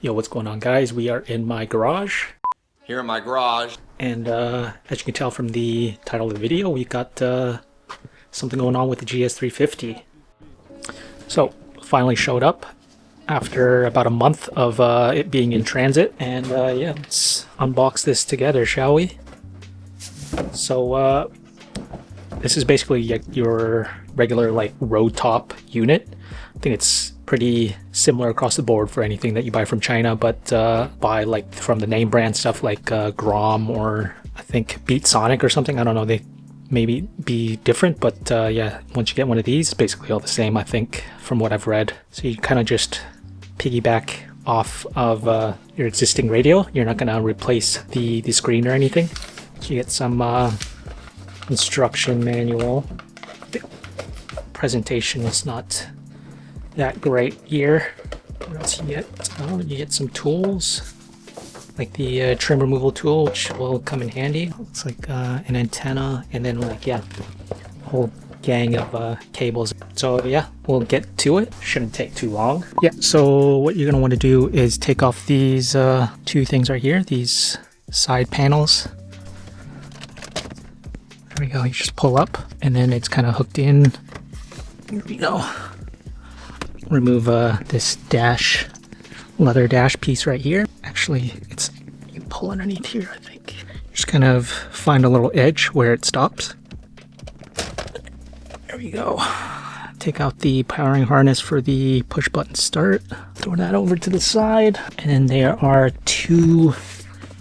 Yo, what's going on, guys? We are in my garage. Here in my garage. And as you can tell from the title of the video, we got something going on with the gs350. So, finally showed up after about a month of it being in transit. And yeah, let's unbox this together, shall we? So, this is basically your regular like road top unit. I think it's pretty similar across the board for anything that you buy from China, but buy like from the name brand stuff like Grom or I think Beat Sonic or something. I don't know, they maybe be different, but yeah, once you get one of these, it's basically all the same, I think, from what I've read. So you kind of just piggyback off of your existing radio. You're not going to replace the screen or anything. So you get some instruction manual. The presentation is not that great here. What else you get? Oh, you get some tools like the trim removal tool, which will come in handy. It's like an antenna, and then like, yeah, a whole gang of cables. So yeah, we'll get to it. Shouldn't take too long. Yeah, so what you're gonna want to do is take off these two things right here, these side panels. There we go. You just pull up and then it's kind of hooked in. Here we go. Remove this leather dash piece right here. Actually, you can pull underneath here, I think. Just kind of find a little edge where it stops. There we go. Take out the powering harness for the push button start. Throw that over to the side. And then there are two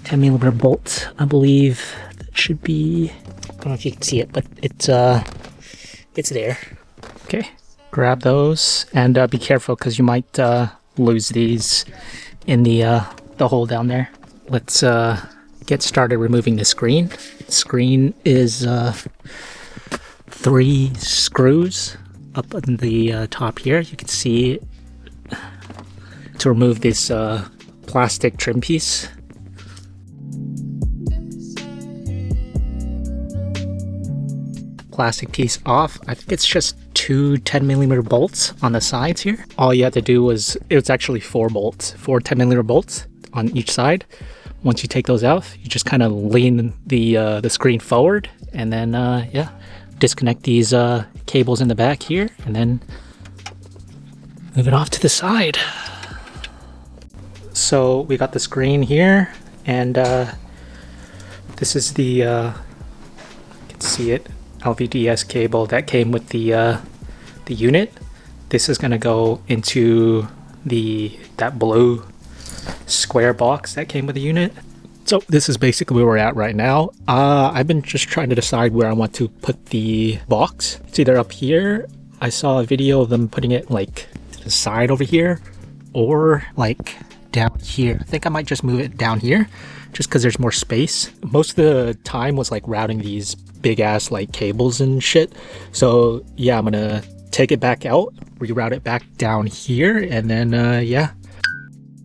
10mm bolts, I believe. That should be, I don't know if you can see it, but it's there. Okay. Grab those and be careful because you might lose these in the hole down there. Let's get started removing the screen. The screen is 3 screws up on the top here. You can see to remove this plastic trim piece. Plastic piece off. I think it's just 2 10mm bolts on the sides here. All you had to do was, it was actually 4 bolts, 4 10mm bolts on each side. Once you take those out, you just kind of lean the screen forward and then yeah, disconnect these cables in the back here and then move it off to the side. So we got the screen here, and this is the you can see it, LVDS cable that came with the unit. This is going to go into that blue square box that came with the unit. So this is basically where we're at right now. I've been just trying to decide where I want to put the box. It's either up here. I saw a video of them putting it like to the side over here, or like down here. I think I might just move it down here just because there's more space. Most of the time was like routing these big ass like cables and shit. So yeah, I'm gonna take it back out, reroute it back down here, and then yeah,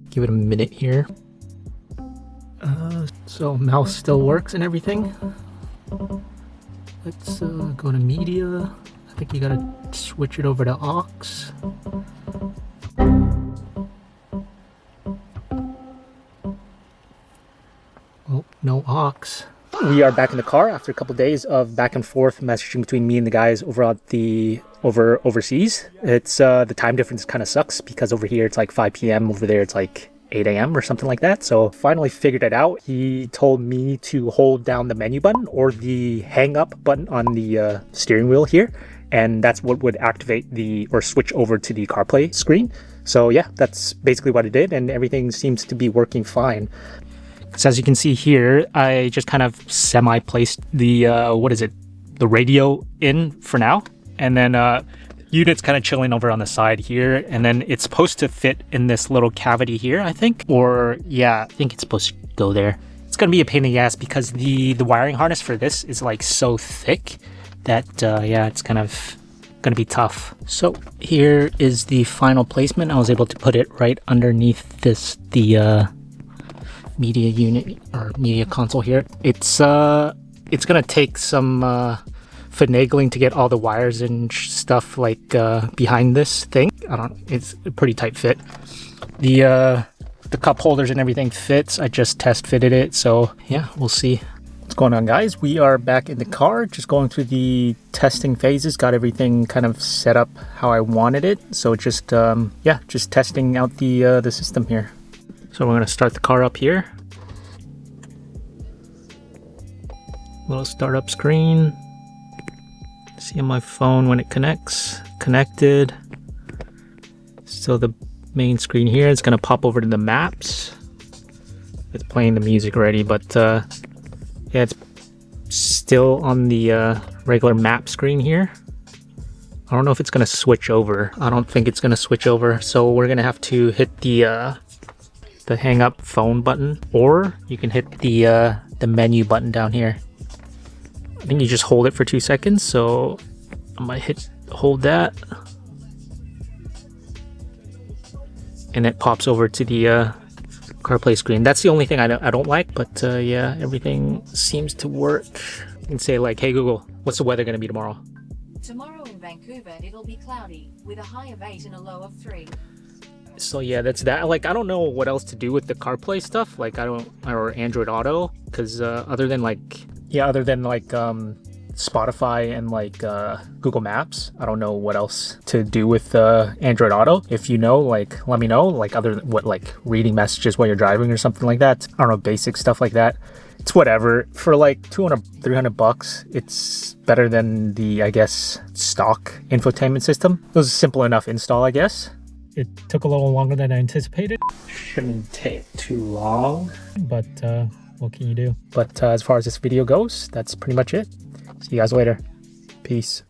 give it a minute here. So mouse still works and everything. Let's go to media. I think you gotta switch it over to aux. Oh, no aux. We are back in the car after a couple of days of back and forth messaging between me and the guys over overseas. It's the time difference kind of sucks because over here it's like 5 p.m. over there it's like 8 a.m. or something like that. So finally figured it out. He told me to hold down the menu button or the hang up button on the steering wheel here, and that's what would activate or switch over to the CarPlay screen. So yeah, that's basically what I did, and everything seems to be working fine. So as you can see here, I just kind of semi-placed the, the radio in for now. And then unit's kind of chilling over on the side here. And then it's supposed to fit in this little cavity here, I think. Or yeah, I think it's supposed to go there. It's going to be a pain in the ass because the wiring harness for this is like so thick that, yeah, it's kind of going to be tough. So here is the final placement. I was able to put it right underneath the media unit or media console here. It's gonna take some finagling to get all the wires and stuff like behind this thing. It's a pretty tight fit. The the cup holders and everything fits. I just test fitted it, so yeah, we'll see. What's going on, guys? We are back in the car, just going through the testing phases. Got everything kind of set up how I wanted it, so just yeah, just testing out the system here. So we're gonna start the car up here. Little startup screen. See on my phone when it connects. Connected. So the main screen here is gonna pop over to the maps. It's playing the music already, but yeah, it's still on the regular map screen here. I don't know if it's gonna switch over. I don't think it's gonna switch over. So we're gonna have to hit the hang up phone button, or you can hit the menu button down here. I think you just hold it for 2 seconds. So I might hold that, and it pops over to the CarPlay screen. That's the only thing I don't like, but yeah, everything seems to work. You can say like, hey Google, what's the weather going to be tomorrow? Tomorrow in Vancouver, it'll be cloudy with a high of 8 and a low of 3. So yeah, that's that. Like, I don't know what else to do with the CarPlay stuff. Like, or Android Auto, because other than like Spotify and like Google Maps, I don't know what else to do with Android Auto. If you know, like, let me know. Like, other than what, like reading messages while you're driving or something like that. I don't know, basic stuff like that. It's whatever. For like $200-300, it's better than the, I guess, stock infotainment system. It was a simple enough install, I guess. It took a little longer than I anticipated. Shouldn't take too long, but what can you do? But as far as this video goes, that's pretty much it. See you guys later. Peace.